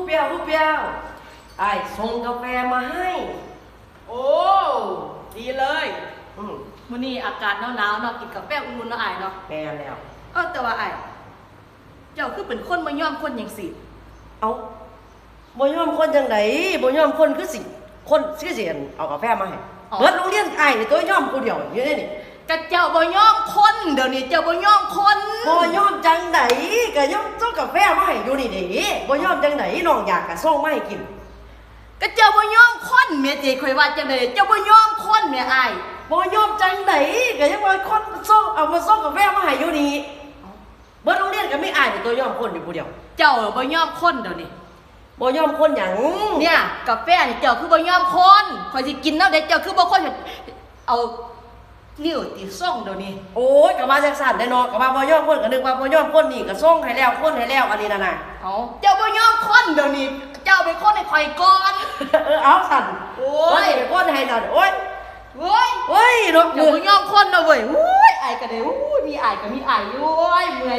เปียวลูกเปียวไอ้ส่งกาแฟมาให้ โอ้ดีเลยอืมมื้อนี้อากาศหนาวๆเนาะกินกาแฟอุ่นๆเนาะอ้ายเนาะแม่แล้ว แต่ว่าอ้ายเจ้าคือเป็นคนบ่ยอมคนหยังสิ เอาบ่ยอมคนจังไดบ่ยอมคนคือสิคนคือสิเอากาแฟมาให้เบิดโรงเรียนไอ้ตัวยอมผู้เดียวอยู่ในนี่ กะเจ้าบ่ยอมคนเดี๋ยวนี้เจ้าบ่ยอมคน บ่ยอมจังไดก็ยอมส่งกาแฟมาให้อยู่นี่เด้บ่ยอมจังไดน้องอยากก็ส่งมาให้กิน กะเจ้าบ่ยอมคนแม่เจข่อยว่าจังได๋เจ้าบ่ยอมคนแม่อ้าย บ่ยอมจังไดก็ยังว่าคนส่งเอามาส่งกาแฟมาให้อยู่นี่เบิดโรงเรียนก็มีอ้ายตัวยอมคนอยู่ผู้เดียว เจ้าบ่ยอมคนเดี๋ยวนี้ บ่ยอมคนหยัง เนี่ยกาแฟนี่เจ้าคือบ่ยอมคนข่อยสิกินแล้วเด้เจ้าคือบ่คนเอานิ้วติส่งเดี๋ยวนี้ โอ้ยก็มาจังสั่นได้เนาะก็ว่าบ่ยอมคนก็นึกว่าบ่ยอมคนนี่ก็ส่งให้แล้วคนให้แล้วอันนี้น่ะนะ เอาเจ้าบ่ยอมคนเดี๋ยวนี้เจ้าเป็นคนให้ข่อยก่อน เอาสั่น โอ้ย เป็นคนให้สั่นโอ้ย เว้ย เฮ้ยเนาะ เจ้าบ่ยอมคนเนาะเว้ยอุ้ยอายก็ได้อุ้ยมีอายก็มีอายอยู่โอ้ยเมื่อย